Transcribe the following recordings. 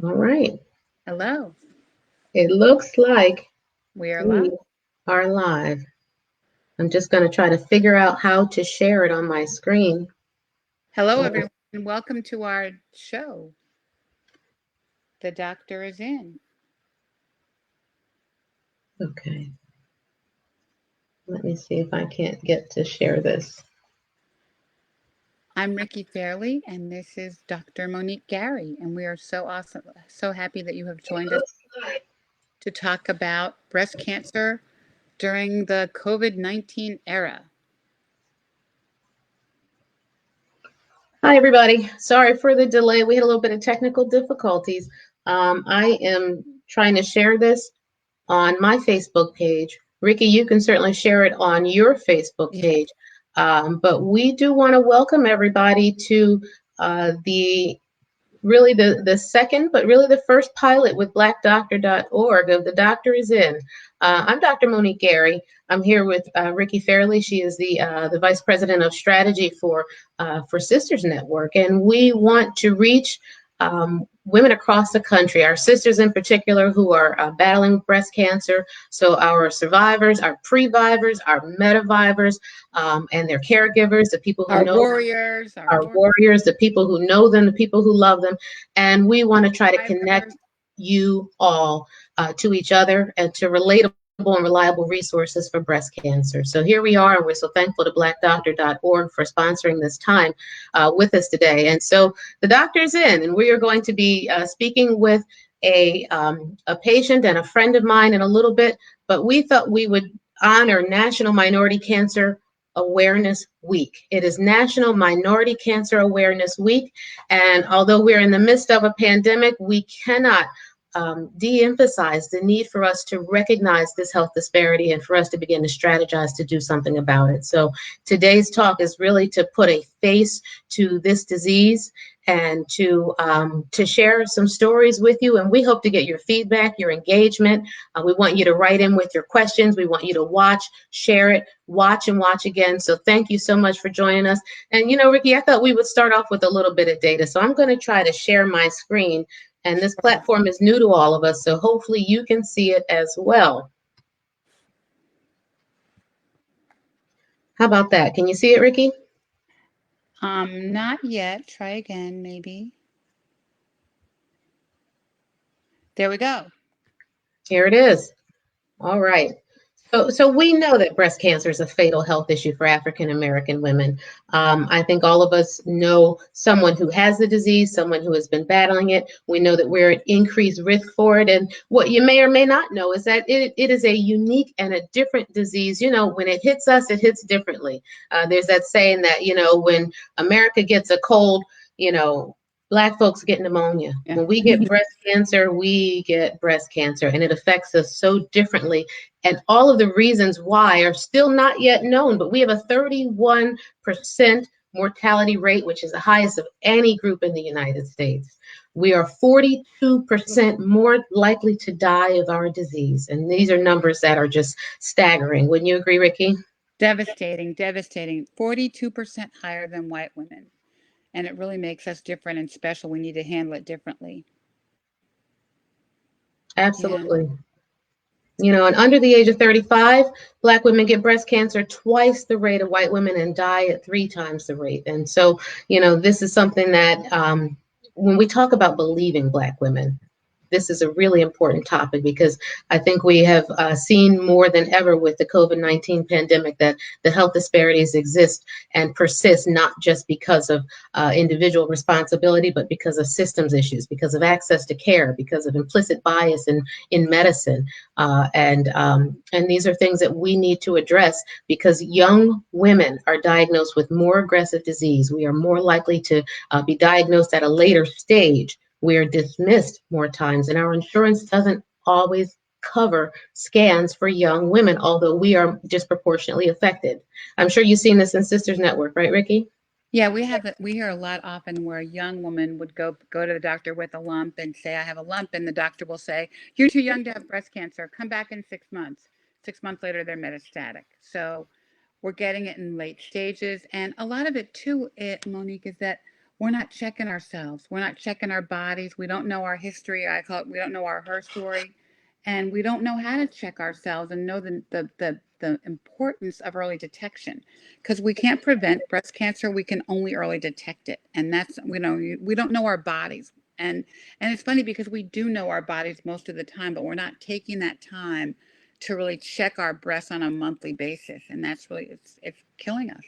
All right. Hello, It looks like we are live. we are live. I'm just going to try to figure out how to share it on my screen. Hello, Uh, everyone, and welcome to our show. The doctor is in. Okay. Let me see if I can't get to share this. I'm Ricky Fairley, and this is Dr. Monique Gary, and we are so awesome, so happy that you have It joined us looks like. to talk about breast cancer during the COVID-19 era. Hi, everybody. Sorry for the delay. We had a little bit of technical difficulties. I am trying to share this on my Facebook page. Ricky, you can certainly share it on your Facebook Yeah. page. But we do want to welcome everybody to the really the second, but really the first pilot with blackdoctor.org of The Doctor is In. I'm Dr. Monique Gary. I'm here with Ricky Fairley. She is the Vice President of Strategy for Sisters Network. And we want to reach women across the country, our sisters in particular who are battling breast cancer. So our survivors, our previvors, our metavivors, and their caregivers, the people who Our know warriors, our our warriors, the people who know them, the people who love them. And we want to try to survivors. connect you all to each other and to relatable and reliable resources for breast cancer. So here we are, and we're so thankful to blackdoctor.org for sponsoring this time with us today. And so the doctor's in, and we are going to be speaking with a patient and a friend of mine in a little bit, but we thought we would honor National Minority Cancer Awareness Week. It is National Minority Cancer Awareness Week. And although we're in the midst of a pandemic, we cannot de-emphasize the need for us to recognize this health disparity and for us to begin to strategize to do something about it. So today's talk is really to put a face to this disease and to share some stories with you. And we hope to get your feedback, your engagement. We want you to write in with your questions. We want you to watch, share it, watch and watch again. So thank you so much for joining us. And Ricky, I thought we would start off with a little bit of data. So I'm going to try to share my screen. And this platform is new to all of us, so hopefully you can see it as well. How about that? Can you see it, Ricky? Not yet. Try again, maybe. There we go. Here it is. All right. So we know that breast cancer is a fatal health issue for African American women. I think all of us know someone who has the disease, someone who has been battling it. We know that we're at increased risk for it. And what you may or may not know is that it is a unique and a different disease. When it hits us, it hits differently. There's that saying that, when America gets a cold, Black folks get pneumonia. Yeah. When we get breast cancer, we get breast cancer, and it affects us so differently. And all of the reasons why are still not yet known, but we have a 31% mortality rate, which is the highest of any group in the United States. We are 42% more likely to die of our disease. And these are numbers that are just staggering. Wouldn't you agree, Ricky? Devastating, devastating. 42% higher than white women. And it really makes us different and special. We need to handle it differently. Yeah. Absolutely. And under the age of 35, Black women get breast cancer twice the rate of white women and die at 3 times the rate. And so, this is something that when we talk about believing Black women, this is a really important topic because I think we have seen more than ever with the COVID-19 pandemic that the health disparities exist and persist, not just because of individual responsibility, but because of systems issues, because of access to care, because of implicit bias in medicine. And these are things that we need to address because young women are diagnosed with more aggressive disease. We are more likely to be diagnosed at a later stage. We're dismissed more times, and our insurance doesn't always cover scans for young women, although we are disproportionately affected. I'm sure you've seen this in Sisters Network, right, Ricky? Yeah, we hear a lot often where a young woman would go to the doctor with a lump and say, I have a lump, and the doctor will say, you're too young to have breast cancer. Come back in 6 months. 6 months later, they're metastatic. So we're getting it in late stages. And a lot of it too, Monique, is that we're not checking ourselves. We're not checking our bodies. We don't know our history. I call it, we don't know our her story. And we don't know how to check ourselves and know the importance of early detection. Because we can't prevent breast cancer, we can only early detect it. And that's, we don't know our bodies. And it's funny because we do know our bodies most of the time, but we're not taking that time to really check our breasts on a monthly basis. And that's really, it's killing us.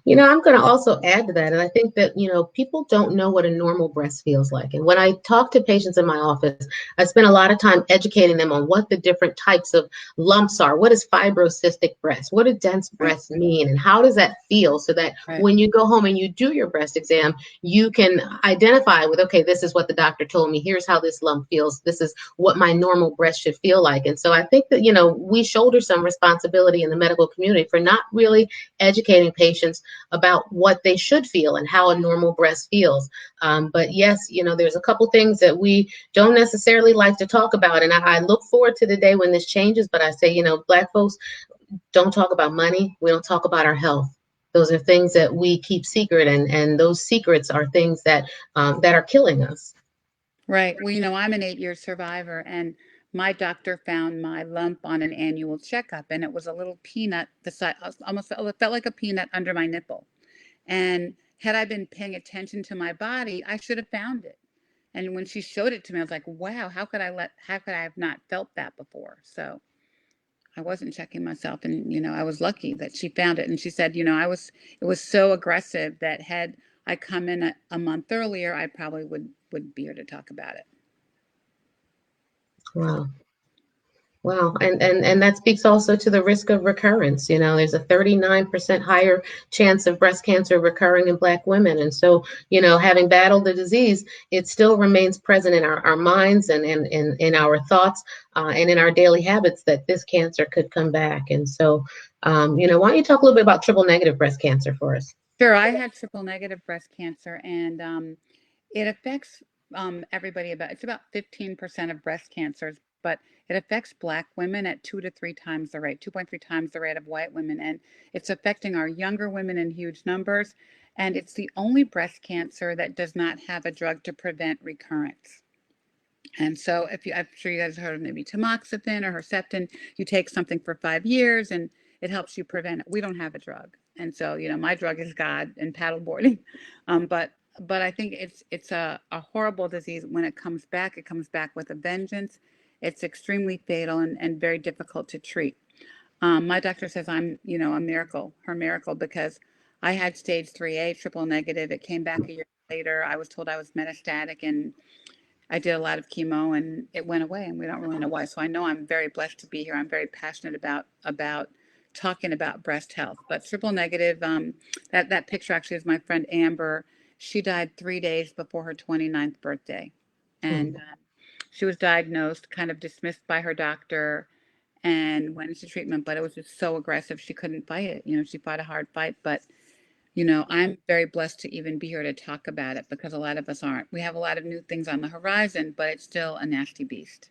I'm going to also add to that. And I think that, people don't know what a normal breast feels like. And when I talk to patients in my office, I spend a lot of time educating them on what the different types of lumps are. What is fibrocystic breast? What do dense Right, breasts mean? And how does that feel? So that right. when you go home and you do your breast exam, you can identify with, okay, this is what the doctor told me. Here's how this lump feels. This is what my normal breast should feel like. And so I think that, we shoulder some responsibility in the medical community for not really educating patients about what they should feel and how a normal breast feels. But yes, there's a couple things that we don't necessarily like to talk about. And I look forward to the day when this changes. But I say, Black folks don't talk about money. We don't talk about our health. Those are things that we keep secret. And those secrets are things that are killing us. Right. Well, I'm an 8-year survivor, and my doctor found my lump on an annual checkup, and it was a little peanut, the size, almost it felt like a peanut under my nipple. And had I been paying attention to my body, I should have found it. And when she showed it to me, I was like, wow, how could I have not felt that before? So I wasn't checking myself. And, I was lucky that she found it. And she said, it was so aggressive that had I come in a month earlier, I probably would be here to talk about it. Wow. Wow. And that speaks also to the risk of recurrence. There's a 39% higher chance of breast cancer recurring in Black women. And so, having battled the disease, it still remains present in our minds and in our thoughts and in our daily habits that this cancer could come back. And so, why don't you talk a little bit about triple negative breast cancer for us? Sure, I had triple negative breast cancer, and it affects everybody it's about 15% of breast cancers, but it affects Black women at 2 to 3 times the rate, 2.3 times the rate of white women. And it's affecting our younger women in huge numbers. And it's the only breast cancer that does not have a drug to prevent recurrence. And so, I'm sure you guys heard of maybe tamoxifen or Herceptin, you take something for 5 years and it helps you prevent it. We don't have a drug, and so my drug is God and paddleboarding. But I think it's a horrible disease. When it comes back with a vengeance. It's extremely fatal and very difficult to treat. My doctor says I'm a miracle, her miracle, because I had stage 3A triple negative. It came back a year later. I was told I was metastatic, and I did a lot of chemo and it went away, and we don't really know why. So I know I'm very blessed to be here. I'm very passionate about talking about breast health. But triple negative, that picture actually is my friend Amber. She died 3 days before her 29th birthday, and she was diagnosed, kind of dismissed by her doctor, and went into treatment. But it was just so aggressive, she couldn't fight it. She fought a hard fight, but I'm very blessed to even be here to talk about it because a lot of us aren't. We have a lot of new things on the horizon, but it's still a nasty beast.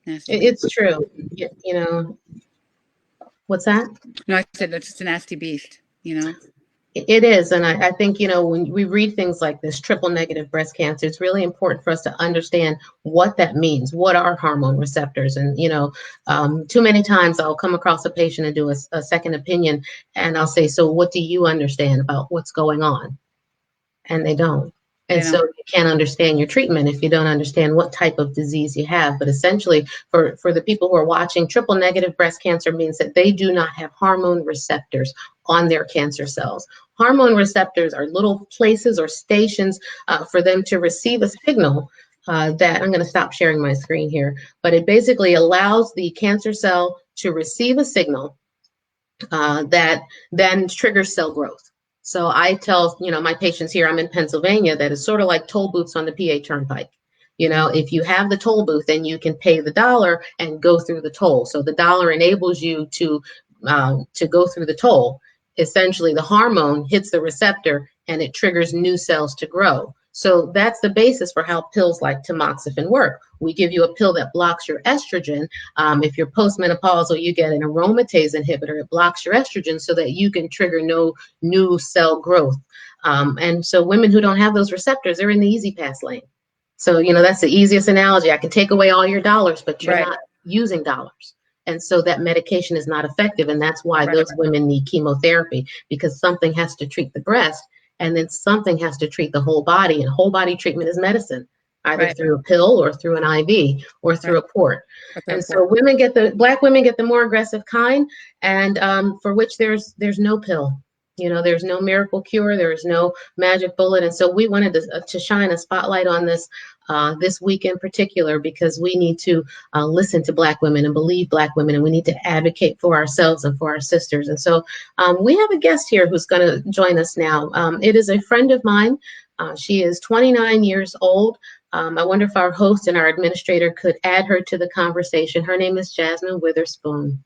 Nasty beast. It's true. What's that? No, I said it's just a nasty beast. It is. And I think, when we read things like this, triple negative breast cancer, it's really important for us to understand what that means. What are hormone receptors? And, too many times I'll come across a patient and do a second opinion, and I'll say, so what do you understand about what's going on? And they don't. They And so don't. you can't understand your treatment if you don't understand what type of disease you have. But essentially, for the people who are watching, triple negative breast cancer means that they do not have hormone receptors on their cancer cells. Hormone receptors are little places or stations for them to receive a signal that I'm going to stop sharing my screen here, but it basically allows the cancer cell to receive a signal that then triggers cell growth. So I tell, my patients here, I'm in Pennsylvania, that is sort of like toll booths on the PA Turnpike. If you have the toll booth, then you can pay the dollar and go through the toll. So the dollar enables you to go through the toll. Essentially, the hormone hits the receptor and it triggers new cells to grow. So that's the basis for how pills like tamoxifen work. We give you a pill that blocks your estrogen. If you're postmenopausal, you get an aromatase inhibitor. It blocks your estrogen so that you can trigger no new cell growth. And so women who don't have those receptors, they're in the easy pass lane. So, that's the easiest analogy. I can take away all your dollars, but you're Right. not using dollars. And so that medication is not effective. And that's why Right. those women need chemotherapy, because something has to treat the breast and then something has to treat the whole body. And whole body treatment is medicine, either Right. through a pill or through an IV or Right. through a port. With the And report. so black women get the more aggressive kind, and for which there's no pill. There's no miracle cure. There is no magic bullet. And so we wanted to shine a spotlight on this week in particular, because we need to listen to Black women and believe Black women, and we need to advocate for ourselves and for our sisters. And so we have a guest here who's going to join us now. It is a friend of mine. She is 29 years old. I wonder if our host and our administrator could add her to the conversation. Her name is Jasmine Witherspoon.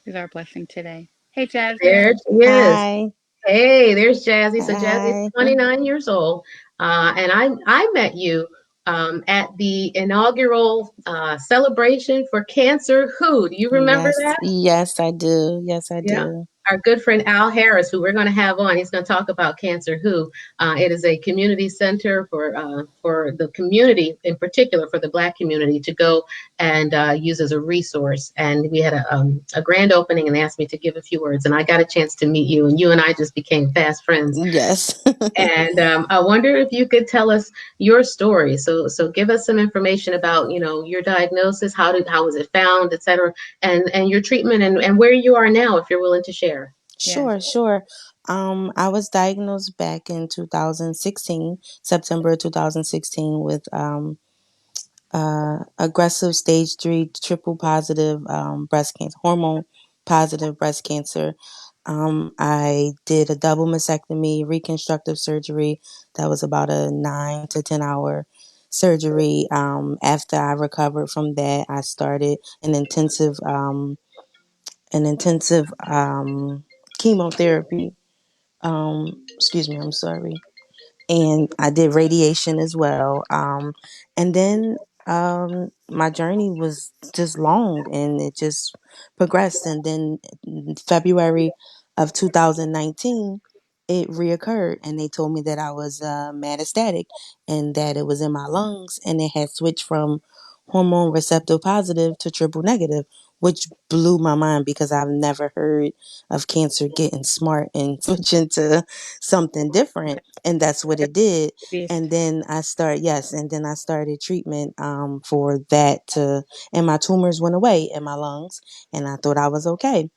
She's our blessing today. Hey, Jasmine. There she is. Hi. Hey, there's Jazzy. So Jazzy's Hi. 29 years old, and I met you at the inaugural celebration for Cancer Who. Do you remember Yes, that? yes, I do. Yes, I Yeah. do. Our good friend Al Harris, who we're going to have on, he's going to talk about Cancer Who. It is a community center for the community, in particular for the Black community, to go and use as a resource. And we had a grand opening, and they asked me to give a few words, and I got a chance to meet you, and you and I just became fast friends. Yes. And I wonder if you could tell us your story. So give us some information about your diagnosis, how was it found, et cetera, and your treatment, and where you are now, if you're willing to share. Yes. Sure, sure. I was diagnosed back in 2016, September 2016, with aggressive stage 3 triple positive breast cancer, hormone positive breast cancer. I did a double mastectomy, reconstructive surgery. That was about a 9 to 10 hour surgery. After I recovered from that, I started an intensive chemotherapy. Excuse me, I'm sorry, and I did radiation as well. And then my journey was just long, and it just progressed. And then in February of 2019, it reoccurred, and they told me that I was metastatic and that it was in my lungs, and it had switched from hormone receptor positive to triple negative, which blew my mind because I've never heard of cancer getting smart and switching to something different, and that's what it did. Beast. And then I started treatment for that, and my tumors went away in my lungs, and I thought I was okay.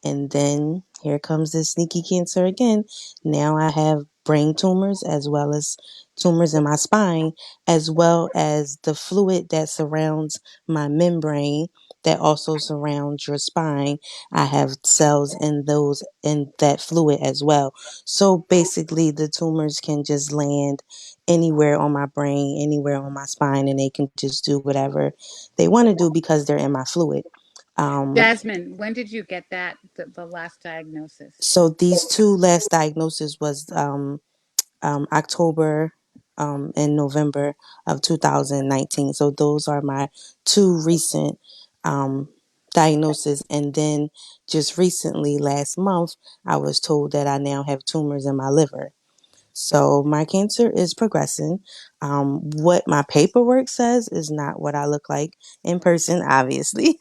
And then here comes this sneaky cancer again. Now I have brain tumors as well as tumors in my spine, as well as the fluid that surrounds my membrane that also surrounds your spine. I have cells in that fluid as well. So basically the tumors can just land anywhere on my brain, anywhere on my spine, and they can just do whatever they want to do because they're in my fluid. Um, Jasmine, when did you get the last diagnosis? So these two last diagnoses was October and November of 2019. So those are my two recent um, diagnoses. And then just recently, last month, I was told that I now have tumors in my liver. So my cancer is progressing. What my paperwork says is not what I look like in person, obviously.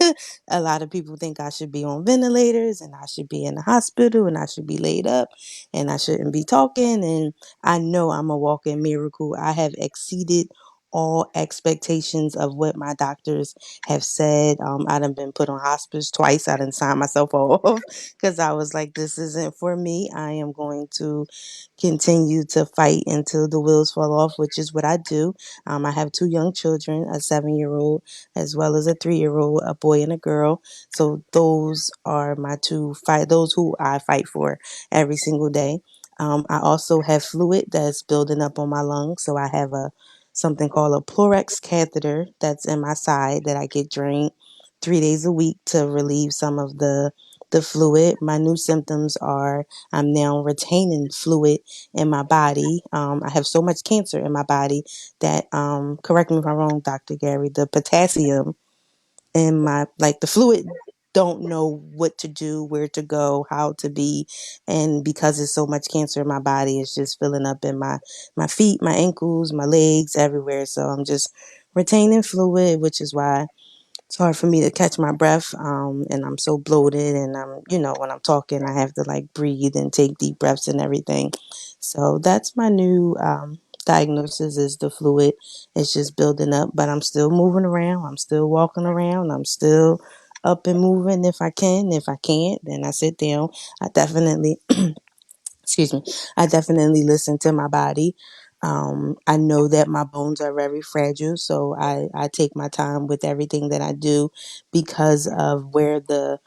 A lot of people think I should be on ventilators and I should be in the hospital and I should be laid up and I shouldn't be talking. And I know I'm a walking miracle. I have exceeded all expectations of what my doctors have said. I done been put on hospice twice. I done signed myself off because I was like, this isn't for me. I am going to continue to fight until the wheels fall off, which is what I do. I have two young children, a 7 year old as well as a 3 year old, a boy and a girl. So those are my those who I fight for every single day. I also have fluid that's building up on my lungs. So I have something called a Plurex catheter that's in my side that I get drained 3 days a week to relieve some of the the fluid. My new symptoms are I'm now retaining fluid in my body. I have so much cancer in my body that, correct me if I'm wrong, Dr. Gary, the potassium in my, like the fluid don't know what to do, where to go, how to be. And because there's so much cancer in my body, it's just filling up in my feet, my ankles, my legs, everywhere. So I'm just retaining fluid, which is why it's hard for me to catch my breath, and I'm so bloated, and when I'm talking, I have to like breathe and take deep breaths and everything. So that's my new diagnosis is the fluid. It's just building up, but I'm still moving around. I'm still walking around. I'm still up and moving if I can. If I can't, then I sit down. I definitely excuse me, I definitely listen to my body. I know that my bones are very fragile, so I take my time with everything that I do because of where the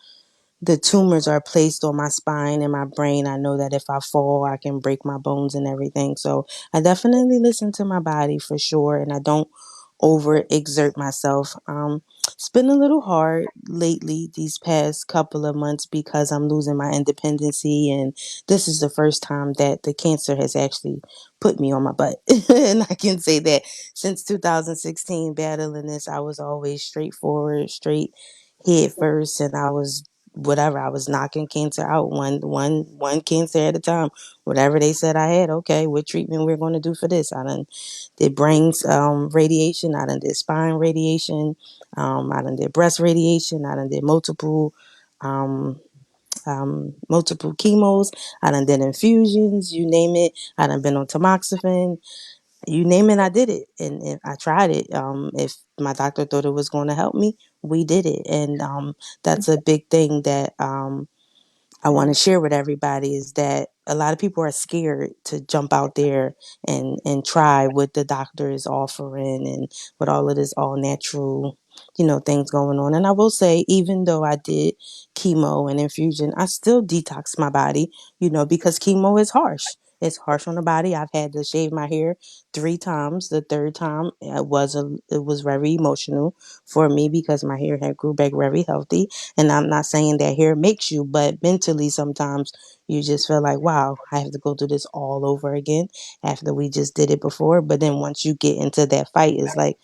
tumors are placed on my spine and my brain. I know that if I fall, I can break my bones and everything. So I definitely listen to my body for sure, and I don't overexert myself. It's been a little hard lately, these past couple of months, because I'm losing my independency, and this is the first time that the cancer has actually put me on my butt. And I can say that since 2016, battling this, I was always straightforward, straight head first, and I was whatever. I was knocking cancer out one cancer at a time. Whatever they said I had, okay, what treatment we're going to do for this? I done did brains radiation. I done did spine radiation. I done did breast radiation. I done did um, multiple chemos. I done did infusions. You name it. I done been on tamoxifen. You name it, I did it, and I tried it. If my doctor thought it was going to help me, we did it, and that's a big thing that I want to share with everybody is that a lot of people are scared to jump out there and try what the doctor is offering and with all of this all natural, things going on. And I will say, even though I did chemo and infusion, I still detox my body, because chemo is harsh. It's harsh on the body. I've had to shave my hair 3 times. The third time it was very emotional for me because my hair had grew back very healthy, and I'm not saying that hair makes you, but mentally sometimes you just feel like, wow, I have to go through this all over again after we just did it before. But then once you get into that fight, it's like,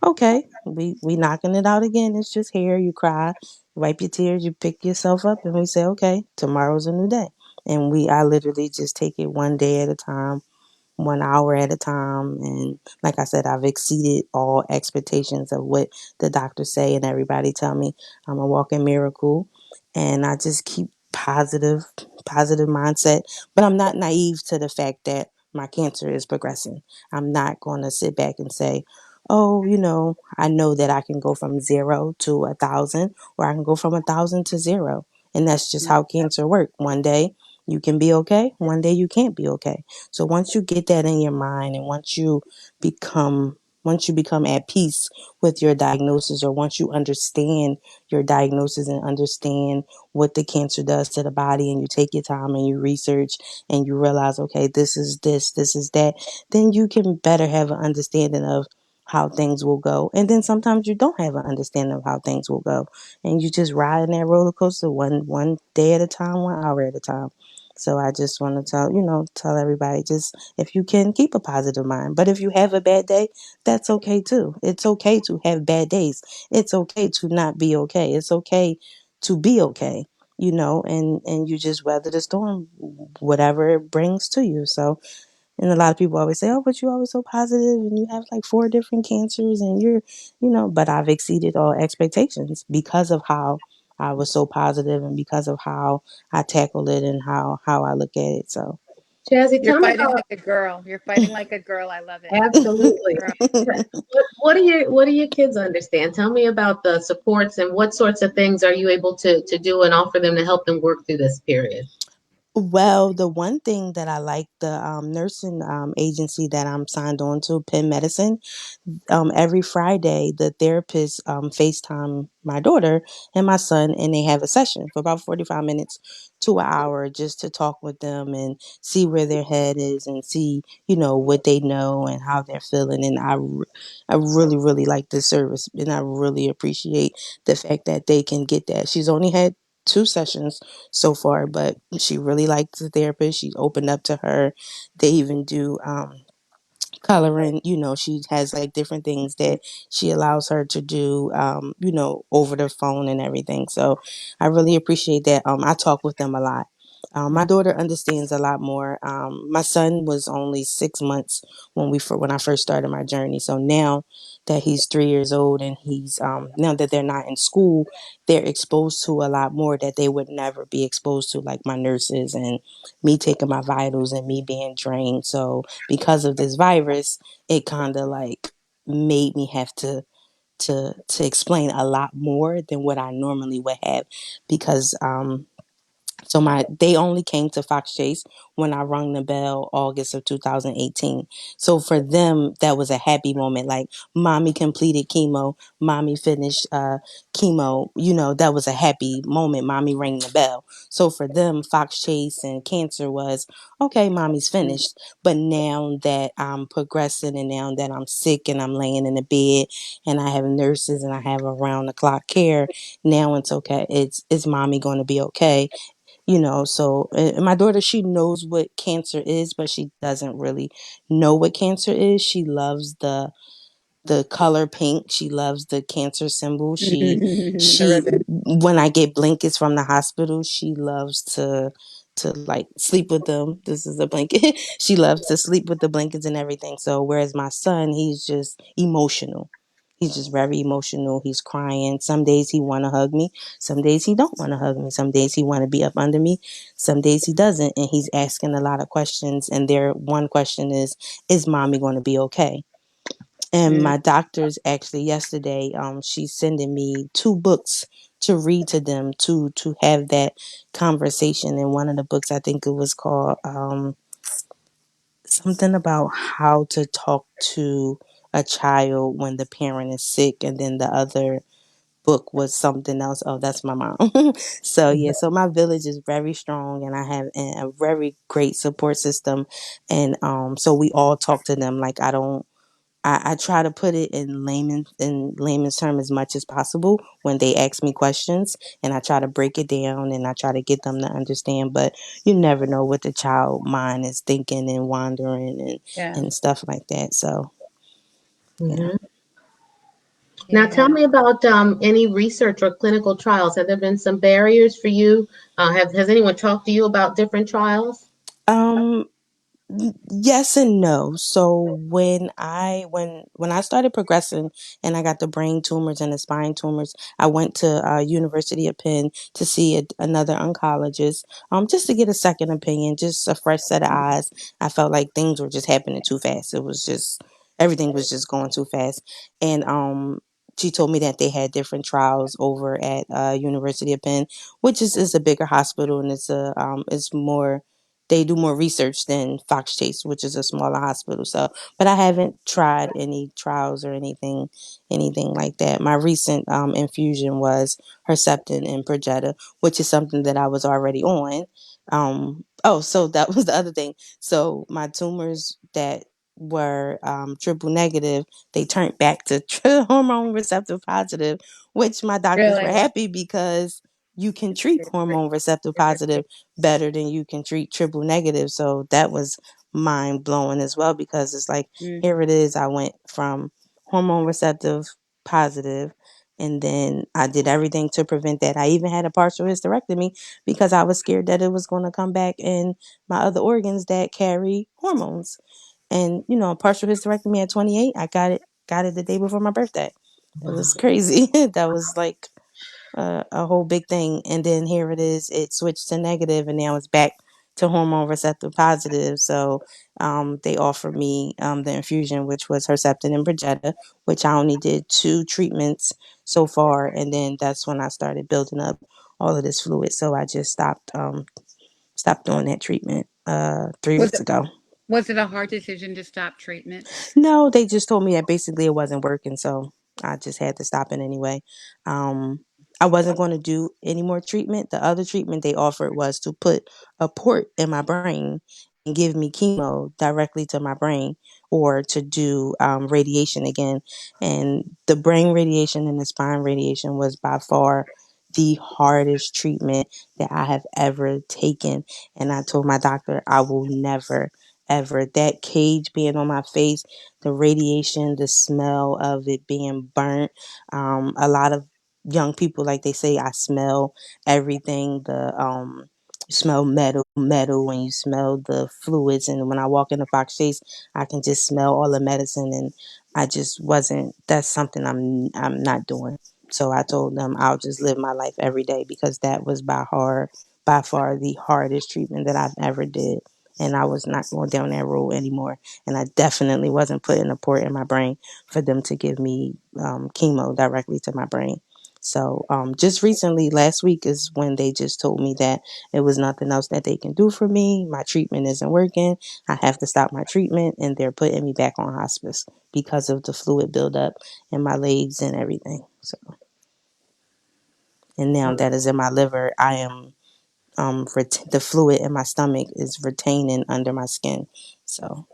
okay, we knocking it out again. It's just hair. You cry, wipe your tears, you pick yourself up, and we say, okay, tomorrow's a new day. And I literally just take it one day at a time, 1 hour at a time. And like I said, I've exceeded all expectations of what the doctors say, and everybody tell me I'm a walking miracle. And I just keep positive mindset. But I'm not naive to the fact that my cancer is progressing. I'm not going to sit back and say, oh, I know that I can go from 0 to 1,000, or I can go from 1,000 to 0. And that's just how cancer works. One day you can be okay. One day you can't be okay. So once you get that in your mind, and become once you become at peace with your diagnosis, or once you understand your diagnosis and understand what the cancer does to the body, and you take your time and you research and you realize, okay, this is this is that, then you can better have an understanding of how things will go. And then sometimes you don't have an understanding of how things will go, and you just ride in that roller coaster one day at a time, 1 hour at a time. So I just want to tell everybody, just if you can, keep a positive mind. But if you have a bad day, that's okay too. It's okay to have bad days. It's okay to not be okay. It's okay to be okay, and you just weather the storm, whatever it brings to you. So, and a lot of people always say, oh, but you're always so positive and you have like 4 different cancers and but I've exceeded all expectations because of how I was so positive, and because of how I tackle it, and how I look at it. So, Jazzy, You're tell me fighting about like a girl. You're fighting like a girl. I love it. absolutely. Girl. What do your kids understand? Tell me about the supports and what sorts of things are you able to do and offer them to help them work through this period? well, the one thing that I like, the nursing agency that I'm signed on to, Penn Medicine, every Friday, the therapist FaceTime my daughter and my son, and they have a session for about 45 minutes to an hour just to talk with them and see where their head is, and see, what they know and how they're feeling. And I really, really like this service, and I really appreciate the fact that they can get that. She's only had two sessions so far, but she really liked the therapist. She opened up to her. They even do coloring. She has like different things that she allows her to do, over the phone and everything. So I really appreciate that. I talk with them a lot. My daughter understands a lot more. My son was only 6 months when I first started my journey. So now that he's 3 years old and he's now that they're not in school, they're exposed to a lot more that they would never be exposed to, like my nurses and me taking my vitals and me being drained. So because of this virus, it kind of like made me have to explain a lot more than what I normally would have because they only came to Fox Chase when I rung the bell August of 2018. So for them, that was a happy moment. Like mommy completed chemo, mommy finished chemo. That was a happy moment. Mommy rang the bell. So for them, Fox Chase and cancer was okay. Mommy's finished. But now that I'm progressing and now that I'm sick and I'm laying in the bed and I have nurses and I have around the clock care, now it's okay. It's mommy going to be okay. So and my daughter, she knows what cancer is, but she doesn't really know what cancer is. She loves the color pink. She loves the cancer symbol. The She ribbon. when I get blankets from the hospital, she loves to like sleep with them. This is a blanket. She loves to sleep with the blankets and everything. So whereas my son, he's just emotional. He's just very emotional. He's crying. Some days he want to hug me. Some days he don't want to hug me. Some days he want to be up under me. Some days he doesn't. And he's asking a lot of questions. And their one question is mommy going to be okay? And Mm, my doctor's actually yesterday, she's sending me two books to read to them to have that conversation. And one of the books, I think it was called something about how to talk to a child when the parent is sick, and then the other book was something else. Oh, that's my mom. So yeah, so my village is very strong, and I have a very great support system, and so we all talk to them. Like I try to put it in layman's term as much as possible when they ask me questions, and I try to break it down and I try to get them to understand. But you never know what the child mind is thinking and wandering yeah. and stuff like that. So yeah. Mhm. Now, tell Yeah. me about any research or clinical trials. Have there been some barriers for you? Has anyone talked to you about different trials? Um, Yes and no. So when I started progressing and I got the brain tumors and the spine tumors, I went to University of Penn to see another oncologist, just to get a second opinion, just a fresh set of eyes. I felt like things were just happening too fast. It was just everything was just going too fast, and she told me that they had different trials over at University of Penn, which is a bigger hospital and it's more they do more research than Fox Chase, which is a smaller hospital. So, but I haven't tried any trials or anything like that. My recent infusion was Herceptin and Perjeta, which is something that I was already on. So that was the other thing. So my tumors that were triple negative, they turned back to hormone receptor positive, which my doctors were Really? happy because you can treat hormone receptor positive better than you can treat triple negative. So that was mind blowing as well because it's like, Mm. here it is. I went from hormone receptive positive and then I did everything to prevent that. I even had a partial hysterectomy because I was scared that it was going to come back in my other organs that carry hormones. And a partial hysterectomy at 28, I got it the day before my birthday. It Wow. was crazy. That was like a whole big thing. And then here it is, it switched to negative, and now it's back to hormone receptor positive. So they offered me the infusion, which was Herceptin and Perjeta, which I only did two treatments so far, and then that's when I started building up all of this fluid. So I just stopped doing that treatment 3 Was weeks it ago. was it a hard decision to stop treatment? No, they just told me that basically it wasn't working, so I just had to stop it anyway. Um, I wasn't going to do any more treatment. The other treatment they offered was to put a port in my brain and give me chemo directly to my brain, or to do radiation again. And the brain radiation and the spine radiation was by far the hardest treatment that I have ever taken. And I told my doctor I will never, ever, that cage being on my face, the radiation, the smell of it being burnt. A lot of young people, like they say, I smell everything. You smell metal when you smell the fluids. And when I walk in the Fox Chase, I can just smell all the medicine. And I just wasn't, that's something I'm not doing. So I told them I'll just live my life every day because that was by far the hardest treatment that I've ever did. And I was not going down that road anymore. And I definitely wasn't putting a port in my brain for them to give me chemo directly to my brain. So just recently, last week is when they just told me that it was nothing else that they can do for me. My treatment isn't working. I have to stop my treatment, and they're putting me back on hospice because of the fluid buildup in my legs and everything. So, and now that is in my liver, I am the fluid in my stomach is retaining under my skin. So,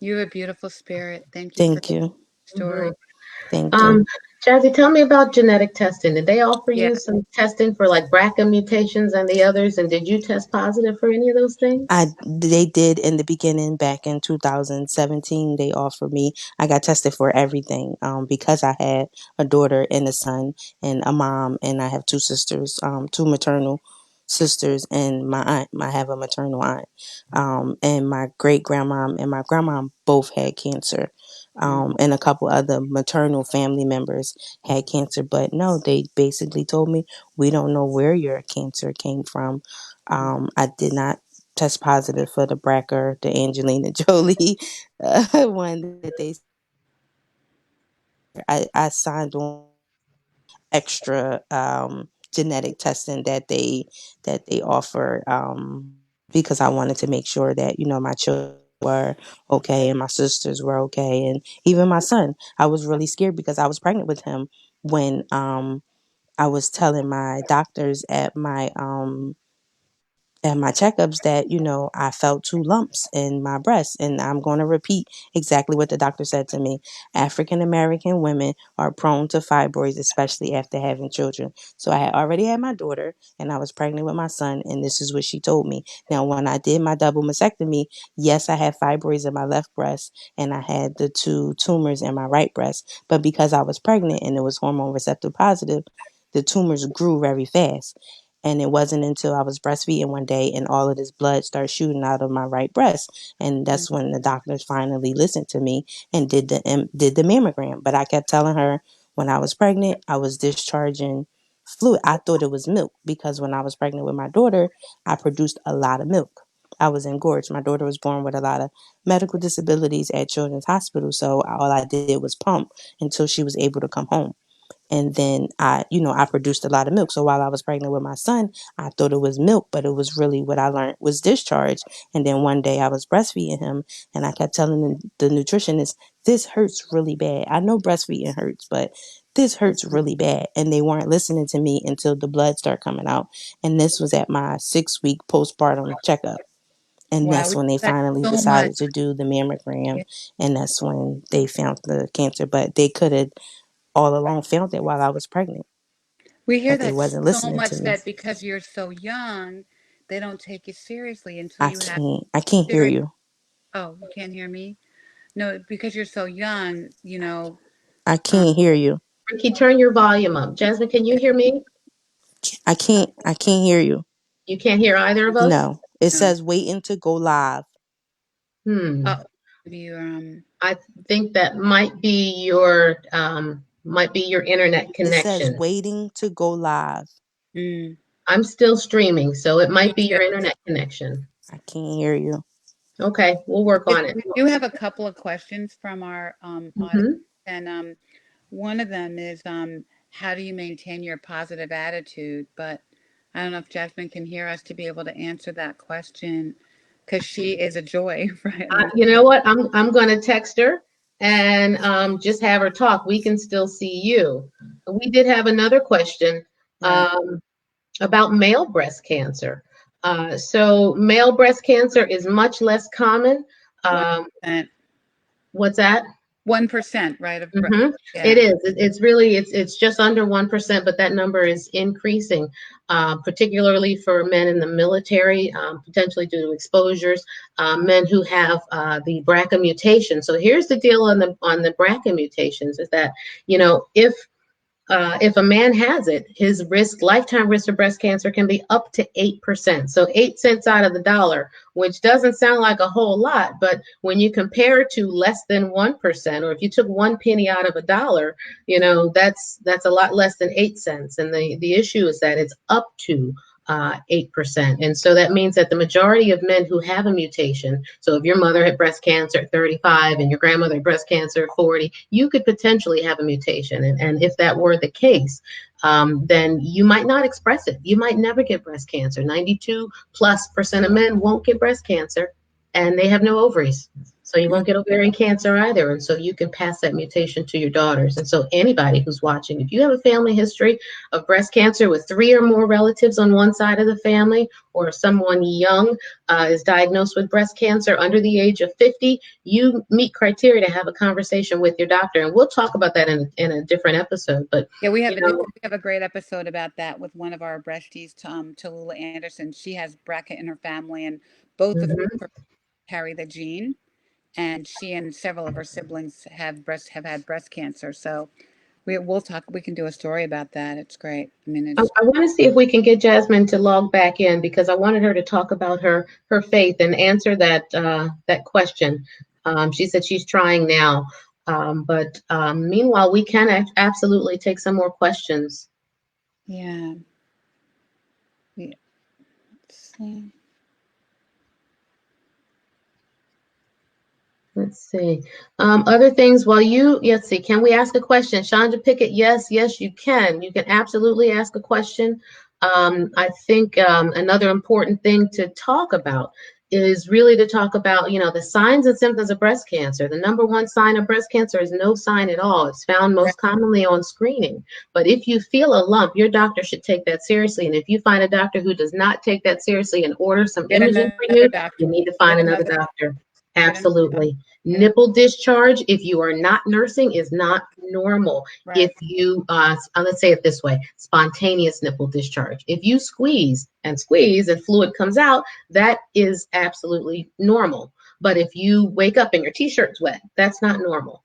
You have a beautiful spirit. Thank you for thank you, your Mhm. story. thank Um, you. Jazzy, tell me about genetic testing. Did they offer Yeah. you some testing for like BRCA mutations and the others? And did you test positive for any of those things? They did in the beginning back in 2017. They offered me. I got tested for everything because I had a daughter and a son and a mom, and I have two sisters, two maternal sisters, and my aunt. I have a maternal aunt, and my great grandmom and my grandma both had cancer. Mm. And a couple other maternal family members had cancer, but no, they basically told me we don't know where your cancer came from. I did not test positive for the BRCA, the Angelina Jolie one that they. I signed on extra genetic testing that they offer because I wanted to make sure that my children were okay and my sisters were okay and even my son. I was really scared because I was pregnant with him when I was telling my doctors at my checkups that I felt two lumps in my breast, and I'm going to repeat exactly what the doctor said to me. African American women are prone to fibroids, especially after having children. So I had already had my daughter and I was pregnant with my son, and this is what she told me. Now when I did my double mastectomy, yes, I had fibroids in my left breast and I had the two tumors in my right breast, but because I was pregnant and it was hormone receptor positive, the tumors grew very fast. And it wasn't until I was breastfeeding one day and all of this blood started shooting out of my right breast. And Mm. that's when the doctors finally listened to me and did the mammogram. But I kept telling her when I was pregnant, I was discharging fluid. I thought it was milk because when I was pregnant with my daughter, I produced a lot of milk. I was engorged. My daughter was born with a lot of medical disabilities at Children's Hospital. So all I did was pump until she was able to come home. And then I produced a lot of milk. So while I was pregnant with my son, I thought it was milk, but it was really what I learned was discharge. And then one day I was breastfeeding him and I kept telling the nutritionist, this hurts really bad. I know breastfeeding hurts, but this hurts really bad. And they weren't listening to me until the blood started coming out. And this was at my 6 week postpartum checkup. And Wow. that's We when they hear that finally so much. decided to do the mammogram. Yeah. And that's when they found the cancer. But they could have all along found it while I was pregnant, We hear but they that wasn't so listening to much me. that because you're so young, they don't take you seriously until I you have can't. I can't hear serious. you. Oh, you can't hear me? No, because you're so young, I um, can't hear you. Ricky, turn your volume up. Jasmine, can you hear me? I can't. I can't hear you. You can't hear either of us? No. It no. says waiting to go live. Hmm. Oh, maybe you're, I think that might be your internet It says connection. waiting to go live. mm, I'm still streaming, so it me might be too. your internet connection. I can't hear you. Okay, we'll work on it. We do have a couple of questions from our audience, Hmm. and one of them is how do you maintain your positive attitude? But I don't know if Jasmine can hear us to be able to answer that question because she is a joy, right? I mean, You know what? I'm going to text her and just have her talk. We can still see you. We did have another question right. um, about male breast cancer. So male breast cancer is much less common. Um, 1%. what's that? 1%, right? Hmm. It Yeah. is. It's really it's just under 1%, but that number is increasing, particularly for men in the military, potentially due to exposures, men who have the BRCA mutation. So here's the deal on the BRCA mutations is that, if a man has it, his lifetime risk of breast cancer can be up to 8%. So 8 cents out of the dollar, which doesn't sound like a whole lot, but when you compare to less than 1%, or if you took 1 penny out of a dollar, that's a lot less than 8 cents. And the issue is that it's up to 8%. And so that means that the majority of men who have a mutation, so if your mother had breast cancer at 35 and your grandmother had breast cancer at 40, you could potentially have a mutation. And if that were the case, then you might not express it. You might never get breast cancer. 92+% of men won't get breast cancer and they have no ovaries. So you won't get ovarian cancer either. And so you can pass that mutation to your daughters. And so anybody who's watching, if you have a family history of breast cancer with 3 or more relatives on one side of the family, or someone young is diagnosed with breast cancer under the age of 50, you meet criteria to have a conversation with your doctor. And we'll talk about that in a different episode. But, Yeah, we have you know, we have a great episode about that with one of our breasties, Tallulah Anderson. She has BRCA in her family, and both of mhm. her carry the gene, and she and several of her siblings have had breast cancer. So we'll talk. We can do a story about that. It's great. I mean, I, it's I want to see if we can get Jasmine to log back in because I wanted her to talk about her faith and answer that question. She said she's trying now, but meanwhile, we can absolutely take some more questions. yeah. We, let's see. Let's see. Other things, let's see, can we ask a question? Chandra Pickett, yes, you can. You can absolutely ask a question. I think another important thing to talk about is really to talk about, the signs and symptoms of breast cancer. The number one sign of breast cancer is no sign at all. It's found Right. most commonly on screening. But if you feel a lump, your doctor should take that seriously. And if you find a doctor who does not take that seriously and order some Get imaging for another you, doctor. you need to Get find another another. doctor. Get another doctor. Absolutely. Yeah. Nipple discharge, if you are not nursing, is not normal. If Right. you, let's say it this way, spontaneous nipple discharge. If you squeeze and fluid comes out, that is absolutely normal. But if you wake up and your t-shirt's wet, that's not normal.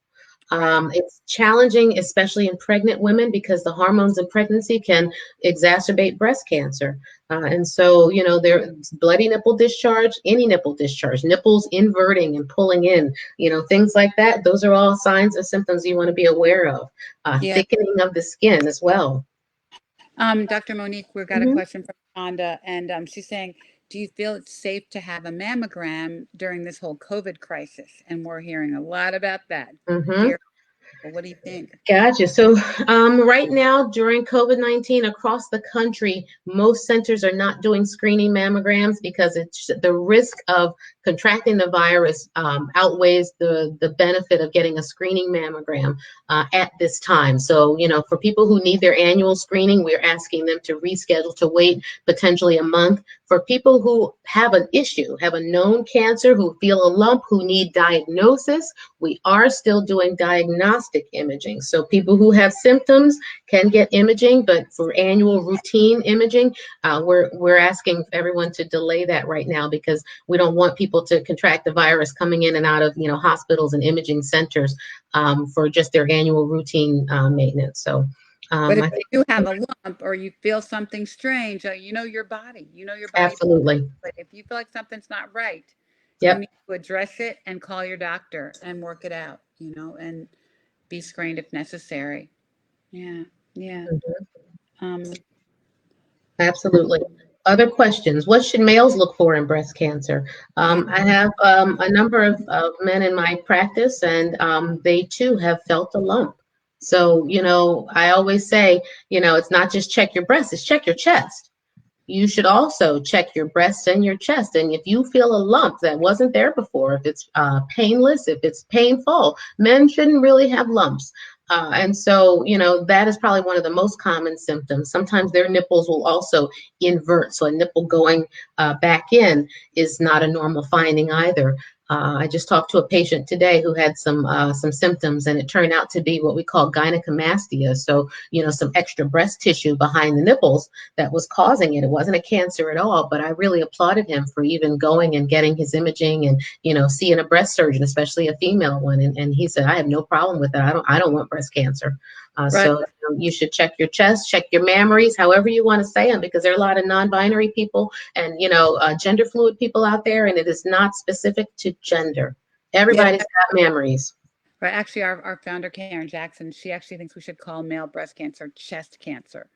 Right. It's challenging, especially in pregnant women, because the hormones in pregnancy can exacerbate breast cancer. And so, there's bloody nipple discharge, any nipple discharge, nipples inverting and pulling in, things like that. Those are all signs and symptoms you want to be aware of. Yeah. Thickening of the skin as well. Dr. Monique, we've got a Hmm. question from Rhonda, and she's saying, do you feel it's safe to have a mammogram during this whole COVID crisis? And we're hearing a lot about that. Hmm. Fear. Well, what do you think? Gotcha. So, right now during COVID-19 across the country, most centers are not doing screening mammograms because it's the risk of contracting the virus outweighs the benefit of getting a screening mammogram at this time. So, for people who need their annual screening, we're asking them to reschedule to wait potentially a month. For people who have an issue, have a known cancer, who feel a lump, who need diagnosis, we are still doing diagnostic imaging. So people who have symptoms can get imaging, but for annual routine imaging, we're asking everyone to delay that right now because we don't want people to contract the virus coming in and out of hospitals and imaging centers for just their annual routine maintenance. So But if I think you do have a lump or you feel something strange, you know your body. You know your body. absolutely. But if you feel like something's not right, you Yep. need to address it and call your doctor and work it out, and be screened if necessary. Yeah. Yeah. Mhm. Um, Absolutely. Other questions. What should males look for in breast cancer? yeah. I have a number of men in my practice, and they too have felt a lump. So, I always say, it's not just check your breast, it's check your chest. You should also check your breasts and your chest. And if you feel a lump that wasn't there before, if it's painless, if it's painful, men shouldn't really have lumps. And so, that is probably one of the most common symptoms. Sometimes their nipples will also invert. So a nipple going back in is not a normal finding either. I just talked to a patient today who had some symptoms, and it turned out to be what we call gynecomastia. So, some extra breast tissue behind the nipples that was causing it. It wasn't a cancer at all, but I really applauded him for even going and getting his imaging and, seeing a breast surgeon, especially a female one. And he said, I have no problem with that. I don't want breast cancer. Right. So you should check your chest, check your mammaries, however you want to say them, because there are a lot of non-binary people and gender fluid people out there, and it is not specific to gender. Yeah. Everybody's got mammaries. Right. Actually, our founder, Karen Jackson, she actually thinks we should call male breast cancer chest cancer,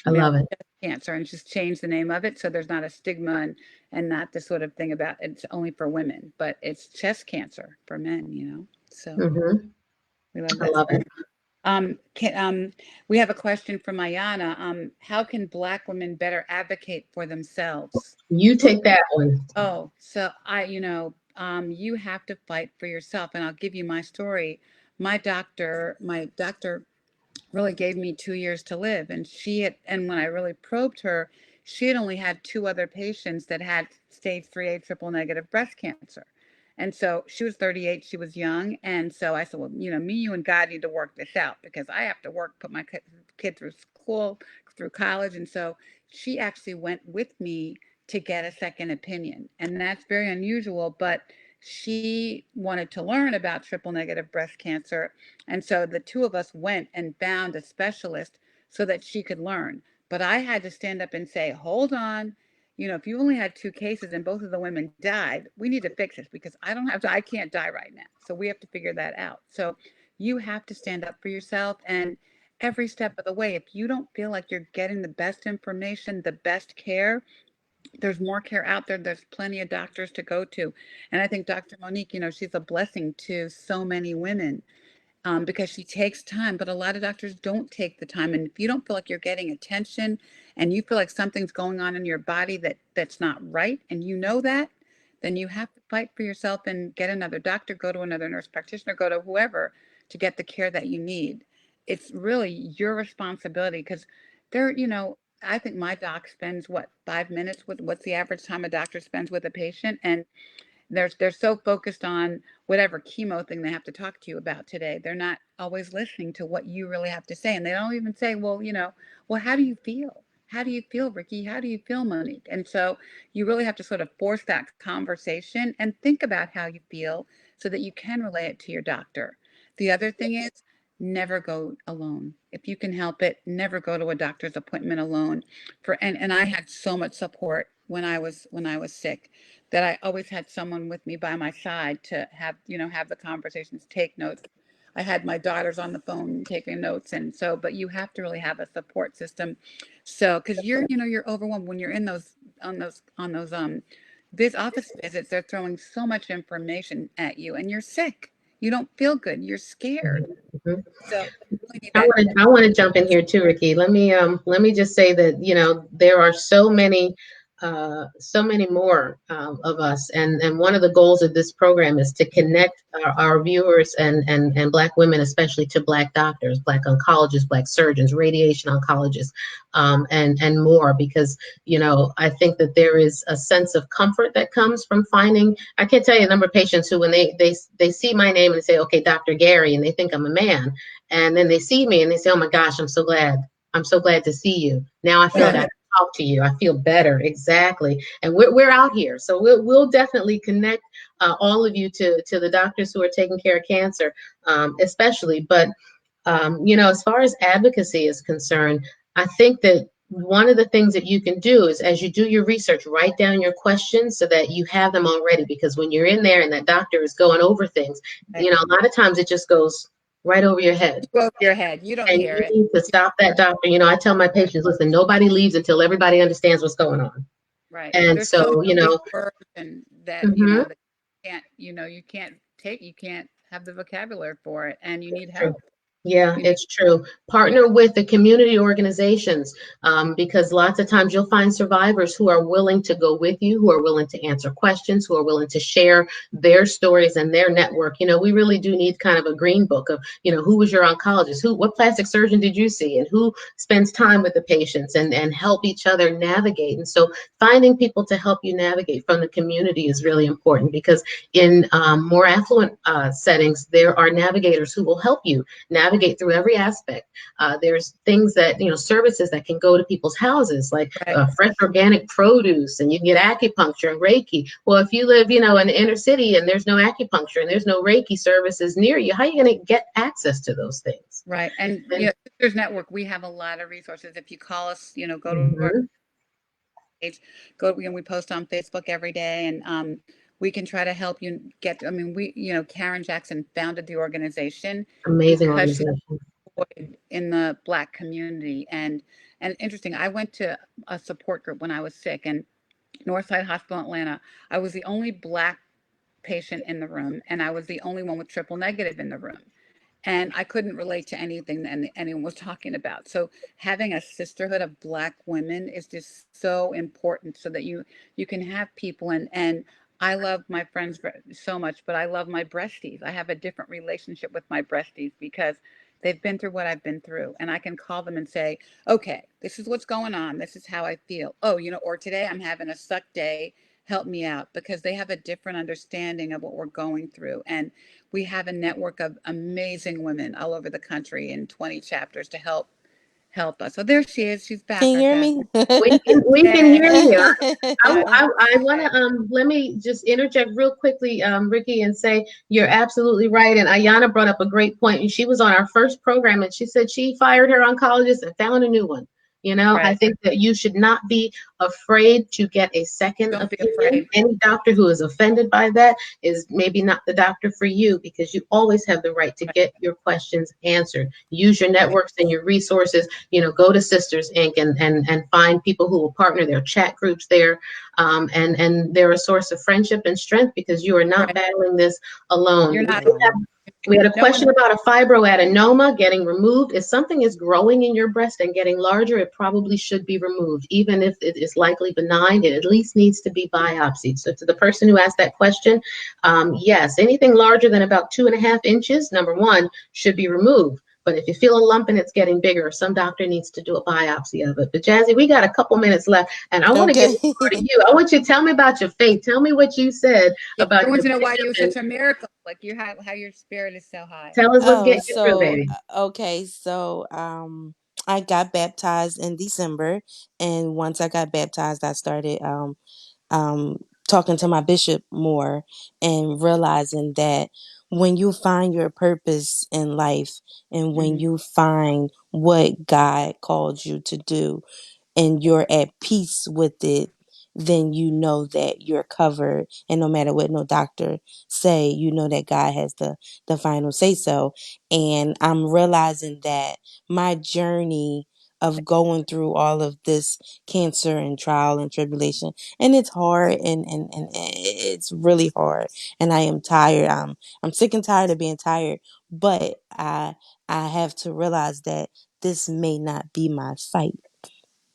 I male love it. chest cancer, and just change the name of it so there's not a stigma and not this sort of thing about it's only for women, but it's chest cancer for men. So Hmm. we love I that. love it. We have a question from Ayana. How can Black women better advocate for themselves? You take that one. Oh, so you have to fight for yourself, and I'll give you my story. My doctor really gave me 2 years to live, and and when I really probed her, she had only had two other patients that had stage 3A triple negative breast cancer. And so she was 38, she was young. And so I said, well, me, you, and God need to work this out because I have to work, put my kid through school, through college. And so she actually went with me to get a second opinion. And that's very unusual, but she wanted to learn about triple negative breast cancer. And so the two of us went and found a specialist so that she could learn. But I had to stand up and say, hold on. If you only had two cases and both of the women died, we need to fix this because I can't die right now. So we have to figure that out. So you have to stand up for yourself. And every step of the way, if you don't feel like you're getting the best information, the best care, there's more care out there. There's plenty of doctors to go to. And I think Dr. Monique, she's a blessing to so many women because she takes time, but a lot of doctors don't take the time. And if you don't feel like you're getting attention and you feel like something's going on in your body that's not right, and you know that, then you have to fight for yourself and get another doctor, go to another nurse practitioner, go to whoever to get the care that you need. It's really your responsibility because I think my doc spends what, 5 minutes with what's the average time a doctor spends with a patient, and they're so focused on whatever chemo thing they have to talk to you about today. They're not always listening to what you really have to say. And they don't even say, well, how do you feel? How do you feel, Ricky? How do you feel, Monique? And so you really have to sort of force that conversation and think about how you feel so that you can relay it to your doctor. The other thing is never go alone. If you can help it, never go to a doctor's appointment alone. And I had so much support when I was sick that I always had someone with me by my side to have the conversations, take notes. I had my daughters on the phone taking notes, and so, but you have to really have a support system. So, because you're overwhelmed when you're in these office visits, they're throwing so much information at you, and you're sick. You don't feel good. You're scared. Mhm. So you really need I that. want to I want to jump in here too, Ricky. Let me just say that there are so many more of us, and one of the goals of this program is to connect our viewers and Black women, especially, to Black doctors, Black oncologists, Black surgeons, radiation oncologists, and more, because I think that there is a sense of comfort that comes from finding. I can't tell you the number of patients who, when they see my name and they say, okay, Dr. Gary, and they think I'm a man, and then they see me and they say, oh my gosh, I'm so glad. I'm so glad to see you. Now I feel like I can talk to you. I feel better. Exactly. And we're out here. So we'll definitely connect all of you to the doctors who are taking care of cancer, especially. But, as far as advocacy is concerned, I think that one of the things that you can do is, as you do your research, write down your questions so that you have them already. Because when you're in there and that doctor is going over things, a lot of times it just goes right over your head. Go over your head. You don't And hear you it. need to stop that doctor. I tell my patients, listen, nobody leaves until everybody understands what's going on. Right. And There's so so, many big words and that, mhm, that you can't have the vocabulary for it and you need true. help. Yeah, You it's true. Partner with the community organizations, because lots of times you'll find survivors who are willing to go with you, who are willing to answer questions, who are willing to share their stories and their network. We really do need kind of a green book of, who was your oncologist, what plastic surgeon did you see, and who spends time with the patients and help each other navigate. And so finding people to help you navigate from the community is really important because in more affluent settings, there are navigators who will help you navigate through every aspect. There's things that, services that can go to people's houses, like right, fresh organic produce, and you can get acupuncture and Reiki. Well, if you live, in the inner city and there's no acupuncture and there's no Reiki services near you, how are you going to get access to those things? right. And And Sisters Network, we have a lot of resources. If you call us, go to our mhm, page, we post on Facebook every day, and we can try to help you get. I mean, Karen Jackson founded the organization amazing because she organization. employed in the Black community, and interesting. I went to a support group when I was sick, and Northside Hospital, Atlanta. I was the only Black patient in the room, and I was the only one with triple negative in the room, and I couldn't relate to anything that anyone was talking about. So having a sisterhood of Black women is just so important, so that you can have people, and I love my friends so much, but I love my breasties. I have a different relationship with my breasties because they've been through what I've been through, and I can call them and say, okay, this is what's going on, this is how I feel. Oh, or today I'm having a suck day, help me out, because they have a different understanding of what we're going through. And we have a network of amazing women all over the country in 20 chapters to help us. So there she is. She's Can back, you our hear me? Jasmine. We can hear Yay. you. Yes. I want Yay. to let me just interject real quickly, Ricky, and say you're absolutely right. And Ayana brought up a great point, and she was on our first program, and she said she fired her oncologist and found a new one. I Right. think that you should not be afraid to get a second Don't be opinion. afraid. Any doctor who is offended by that is maybe not the doctor for you, because you always have the right to Right. get your questions answered. Use your Right. networks and your resources. Go to Sisters Inc. and find people who will partner. There are chat groups there, and they're a source of friendship and strength because you are not Right. battling this alone. You're We not did have Alone. we had a no one. question about a fibroadenoma getting removed. If something is growing in your breast and getting larger, it probably should be removed. Even if it is likely benign, it at least needs to be biopsied. So to the person who asked that question, yes, anything larger than about 2.5 inches, number one, should be removed. But if you feel a lump and it's getting bigger, some doctor needs to do a biopsy of it. But Jazzy, we got a couple minutes left, and I want to give Okay. the floor to you. I want you to tell me about your faith. Tell me what you said Yeah, about everyone your to know why bishop, you're and such a miracle. Like you have how your spirit is so high. tell us what's Oh, getting you through, so baby. okay, so I got baptized in December, and once I got baptized, I started um talking to my bishop more and realizing that when you find your purpose in life and when Hmm. you find what God called you to do, and you're at peace with it, then you know that you're covered. And no matter what no doctor say, you know that God has the final say so. And I'm realizing that my journey of going through all of this cancer and trial and tribulation, and it's hard, and it's really hard, and I am tired. I'm sick and tired of being tired, but I have to realize that this may not be my fight.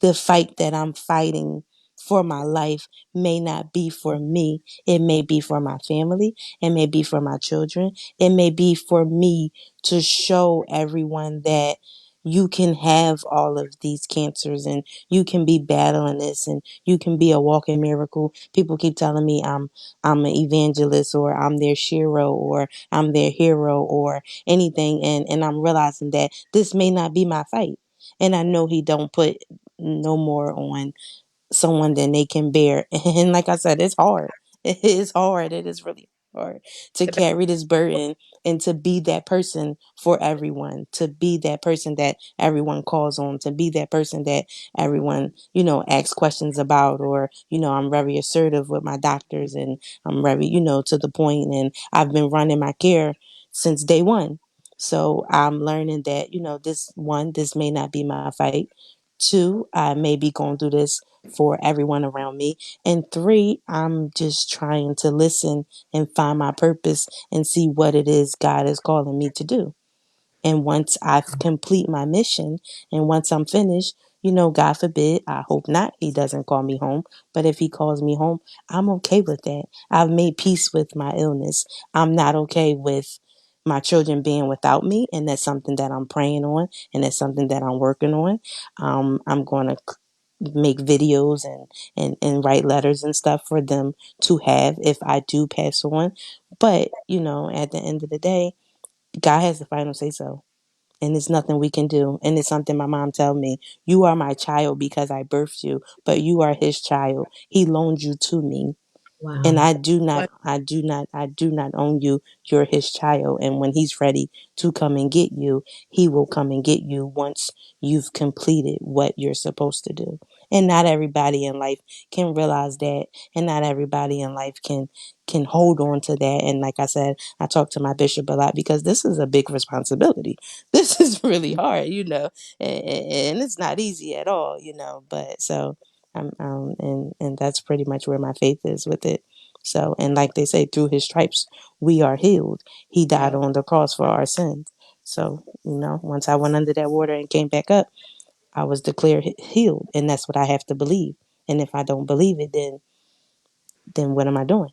The fight that I'm fighting for my life may not be for me. It may be for my family. It may be for my children. It may be for me to show everyone that you can have all of these cancers and you can be battling this and you can be a walking miracle. People keep telling me I'm an evangelist or I'm their shero or I'm their hero or anything, and I'm realizing that this may not be my fight. And I know he don't put no more on someone than they can bear. And like I said, it's hard. It is hard. It is really hard to The best. carry this burden and to be that person for everyone, to be that person that everyone calls on, to be that person that everyone, asks questions about, or, I'm very assertive with my doctors and I'm very, to the point, and I've been running my care since day one. So I'm learning that, this may not be my fight. Two, I may be going through this for everyone around me. And three, I'm just trying to listen and find my purpose and see what it is God is calling me to do. And once I complete my mission and once I'm finished, God forbid, I hope not, he doesn't call me home. But if he calls me home, I'm okay with that. I've made peace with my illness. I'm not okay with my children being without me. And that's something that I'm praying on. And that's something that I'm working on. I'm going to make videos and write letters and stuff for them to have if I do pass on. But, at the end of the day, God has the final say so. And it's nothing we can do. And it's something my mom told me. You are my child because I birthed you, but you are his child. He loaned you to me. And Wow. I do not own you. You're his child. And when he's ready to come and get you, he will come and get you once you've completed what you're supposed to do. And not everybody in life can realize that. And not everybody in life can hold on to that. And like I said, I talk to my bishop a lot because this is a big responsibility. This is really hard, and it's not easy at all. But so and that's pretty much where my faith is with it. So, and like they say, through his stripes, we are healed. He died Yeah. on the cross for our sins. So, once I went under that water and came back up, I was declared healed. And that's what I have to believe. And if I don't believe it, then what am I doing?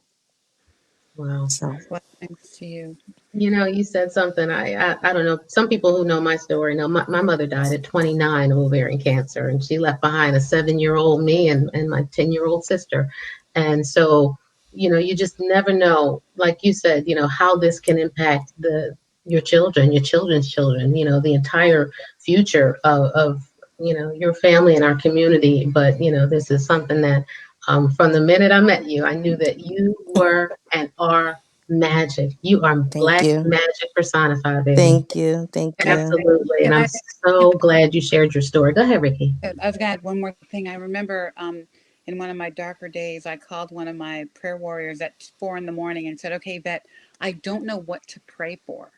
Wow. So, Blessings to you. You said something. I don't know. Some people who know my story know my mother died at 29 of ovarian cancer, and she left behind a 7-year-old me and my 10-year-old sister. And so, you just never know, like you said, how this can impact your children, your children's children, the entire future of your family and our community. But, this is something that from the minute I met you, I knew that you were and are magic. You are thank black you. magic personified, baby. Thank you. Thank you. Absolutely. Can And I'm I? so glad you shared your story. Go ahead, Ricky. I was gonna add one more thing. I remember in one of my darker days, I called one of my prayer warriors at 4 in the morning and said, "Okay, Vet, I don't know what to pray for."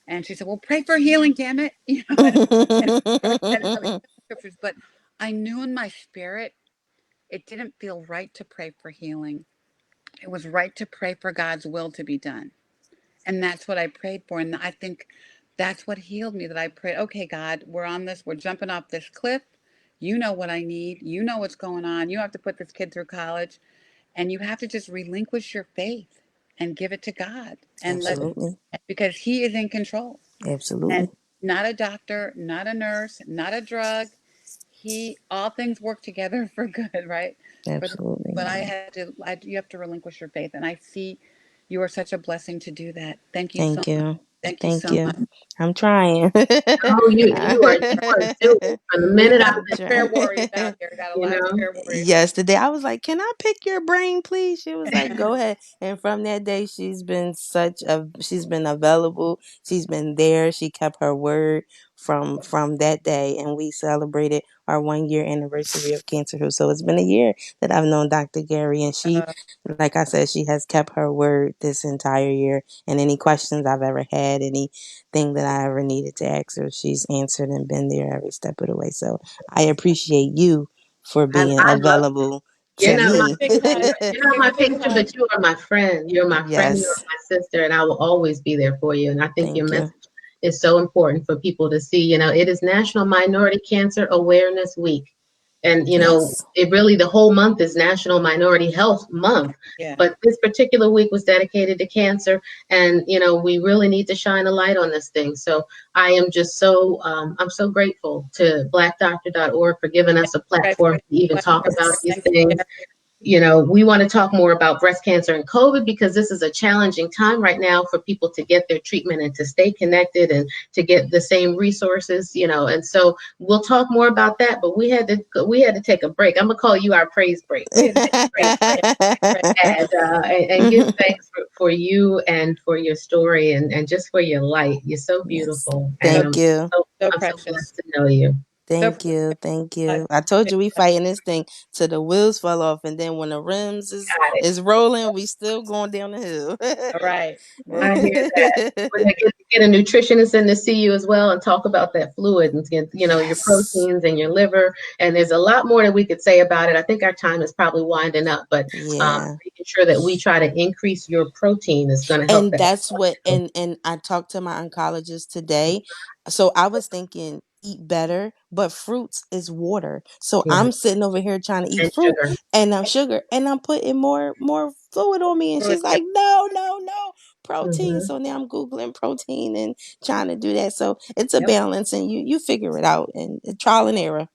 And she said, "Well, pray for healing, damn it." And I started telling scriptures, but I knew in my spirit it didn't feel right to pray for healing. It was right to pray for God's will to be done. And that's what I prayed for. And I think that's what healed me, that I prayed, okay, God, we're jumping off this cliff. You know what I need. You know what's going on. You have to put this kid through college. And you have to just relinquish your faith and give it to God and let, Absolutely. because He is in control. And Absolutely. not a doctor, not a nurse, not a drug. All things work together for good, right? For the, Absolutely. but you have to relinquish your faith. And I see you are such a blessing to do that. Thank you so Thank much. you. Thank you Thank so much. you. I'm trying. Oh, you are doing it. From the We minute I got I'm some met prayer trying. warriors out here. Got a you, lot of know, prayer warriors out Yesterday, I was like, "Can I pick your brain, please?" She was like, "Go ahead." And from that day, she's been available. She's been there. She kept her word from that day, and we celebrated our 1 year anniversary of Cancer Who. So it's been a year that I've known Dr. Gary, and she, there. like I said, she has kept her word this entire year. And any questions I've ever had, anything that I ever needed to ask her, she's answered and been there every step of the way. So I appreciate you for being I love available you're to Give not her my a me. big picture. hug. You're not Give her my a big picture, hug. but you are my friend. You're my friend. You're Yes. my sister, and I will always be there for you. And I think your Thank you. message is so important for people to see. It is National Minority Cancer Awareness Week. And, Yes. it really, the whole month is National Minority Health Month. Yeah. But this particular week was dedicated to cancer. And, we really need to shine a light on this thing. So I am just I'm so grateful to blackdoctor.org for giving us a platform Congratulations. to even talk about Yes. these Thanks for things. sharing. We want to talk more about breast cancer and COVID because this is a challenging time right now for people to get their treatment and to stay connected and to get the same resources. And so we'll talk more about that. But we had to take a break. I'm gonna call you our praise break. We had to take a praise break and give thanks for you and for your story and just for your light. You're so Yes. beautiful, and So, Thank you. so I'm so precious. blessed to know you. So Thank you. Thank uh, you. I told you we fighting this thing till the wheels fall off, and then when the rims Got it. is rolling, we still going down the hill. all right. I Well, hear that. We're gonna get a nutritionist in to see you as well and talk about that fluid and get, your Yes. proteins and your liver. And there's a lot more that we could say about it. I think our time is probably winding up, but Yeah. making sure that we try to increase your protein is going to help And that. that's what and I talked to my oncologist today. So I was thinking eat better, but fruits is water. So Yeah, I'm sitting over here trying to eat and fruit sugar. and I'm sugar and I'm putting more fluid on me and fluid, she's yeah, like, "No, no, no. Protein." Hmm. So now I'm googling protein and trying to do that. So it's a Yep. balance and you figure it out and trial and error. Yep,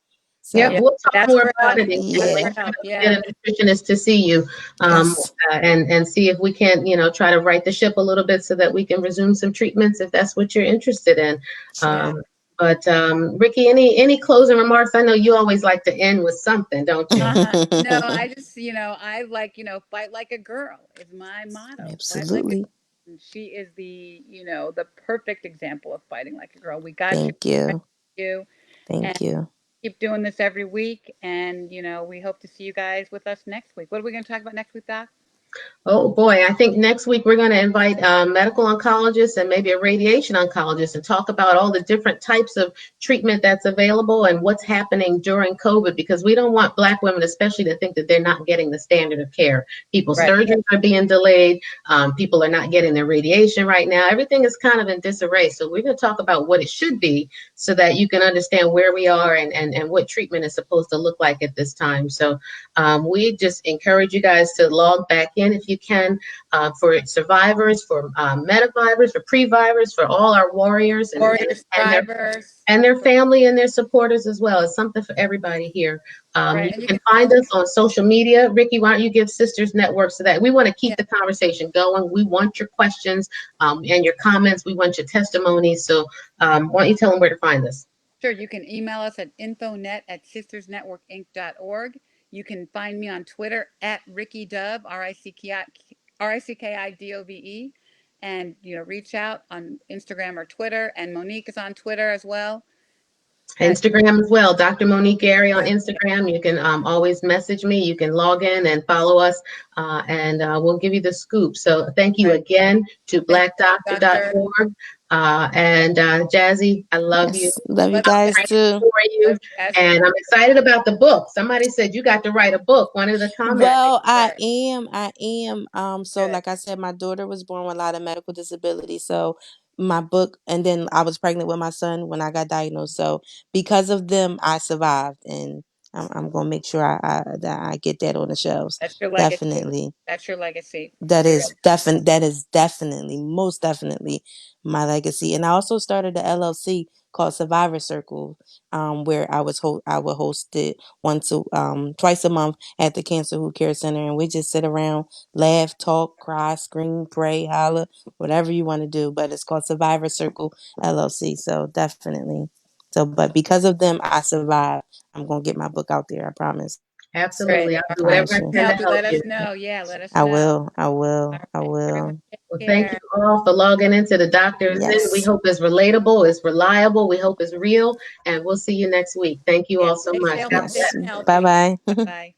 So, yeah. we'll talk Ask more for about help. it and Ask make for yeah. sure help. that we Yeah. get a nutritionist to see you, Yes. and see if we can, try to right the ship a little bit so that we can resume some treatments if that's what you're interested in. Yeah. Um, but Ricky, any closing remarks? I know you always like to end with something, don't you? No, I just, I like, fight like a girl is my motto. Fight like a Absolutely. and she is the perfect example of fighting like a girl. We got you, Thank you. you, and Thank you. keep doing this every week. And, we hope to see you guys with us next week. What are we going to talk about next week, Doc? Oh boy, I think next week we're going to invite medical oncologists and maybe a radiation oncologist and talk about all the different types of treatment that's available and what's happening during COVID because we don't want Black women, especially, to think that they're not getting the standard of care. People's Right. surgeries are being delayed. People are not getting their radiation right now. Everything is kind of in disarray. So we're going to talk about what it should be so that you can understand where we are and what treatment is supposed to look like at this time. So we just encourage you guys to log back in if you can, for survivors, for metavivors, for previvors, for all our warriors Warriors, and their thrivers. and their family and their supporters as well. It's something for everybody here. Right. You And you can can find always, us on social media. Ricky, why don't you give Sisters Network so that we want to yeah, keep the conversation going. We want your questions and your comments. We want your testimonies. So why don't you tell them where to find us? sure. You can email us at infonet@sistersnetworkinc.org. You can find me on Twitter at Ricky Dove, RICKIDOVE. And, reach out on Instagram or Twitter. And Monique is on Twitter as well. And Instagram as well, Dr. Monique Gary on yeah, Instagram. You can always message me. You can log in and follow us, and we'll give you the scoop. So thank you right. again to Thank you, Doctor. blackdoctor.org. And Jazzy, I love you. Yes. Love you Love you guys guys. Praying too. for Love you. you guys. And I'm excited about the book. Somebody said you got to write a book. One of the comments. Well, I Good. am. I am. So Good. like I said, my daughter was born with a lot of medical disabilities. So my book, and then I was pregnant with my son when I got diagnosed. So because of them, I survived, and I'm gonna make sure that I get that on the shelves. That's your legacy. Definitely. That's your legacy. That There you go. is that is definitely, most definitely my legacy. And I also started a LLC called Survivor Circle, where I would host it twice a month at the Cancer Who Care Center, and we just sit around, laugh, talk, cry, scream, pray, holler, whatever you want to do. But it's called Survivor Circle LLC. So definitely. So, but because of them, I survived. I'm gonna get my book out there. I promise. Great. Absolutely. I'll All do right. whatever Promise I you. can to Help you. help Let you. us know. Yeah. Let us I know. will. I All will. I right. Everyone will. take Well, thank you care. all for logging into the Doctor Zen. We Yes. hope it's relatable, it's reliable, we hope it's real, and we'll see you next week. Thank you Yeah. all so Stay much. safe, God safe Yes. bless. and Bye healthy. bye. Bye bye.